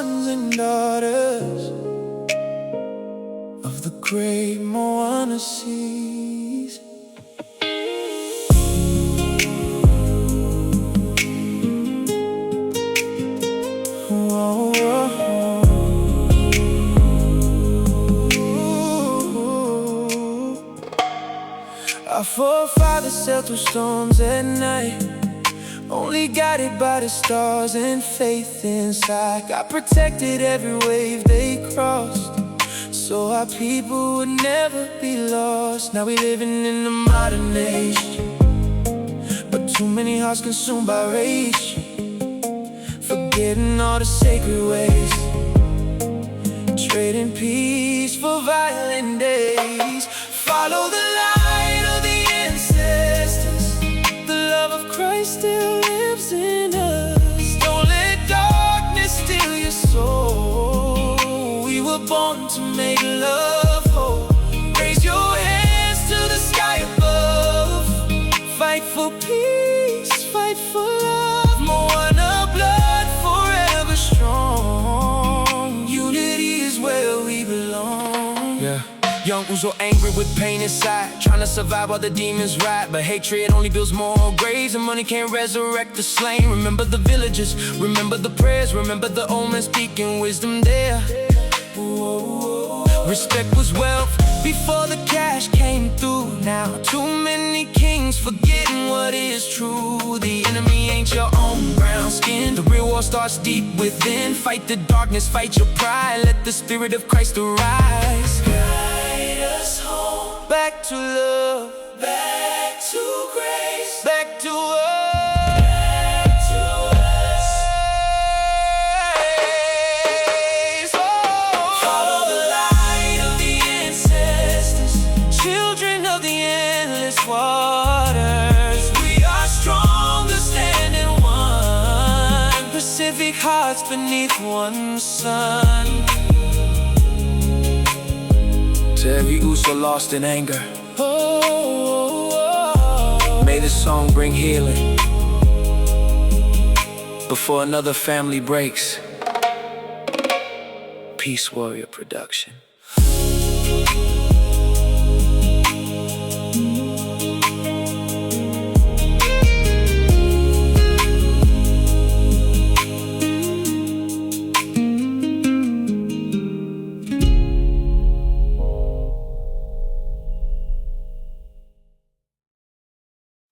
sons and daughters of the great Moana seas. Whoa, whoa. Our forefathers sailed through storms at night, only guided by the stars and faith inside. God protected every wave they crossed, so our people would never be lost. Now we living in the modern age, but too many hearts consumed by rage, forgetting all the sacred ways, trading peace for violent days. Follow the light of the ancestors, the love of Christ still lives in us. Don't let darkness steal your soul. We were born to make love whole. Raise your hands to the sky above. Fight for peace, fight for love. Moana blood forever strong. Unity is where we belong. Yeah. Young Uzo angry with pain inside, trying to survive while the demons ride. But hatred only builds more graves, and money can't resurrect the slain. Remember the villages, remember the prayers, remember the old men speaking wisdom there. Respect was wealth before the cash came through. Now too many kings forgetting what is true. The enemy ain't your own brown skin. The real war starts deep within. Fight the darkness, fight your pride. Let the spirit of Christ arise. Guide us home, back to love, back to grace, back to us. Waters. We are stronger standing one, Pacific hearts beneath one sun. To every Uso lost in anger, may this song bring healing before another family breaks. Peacewarrior production.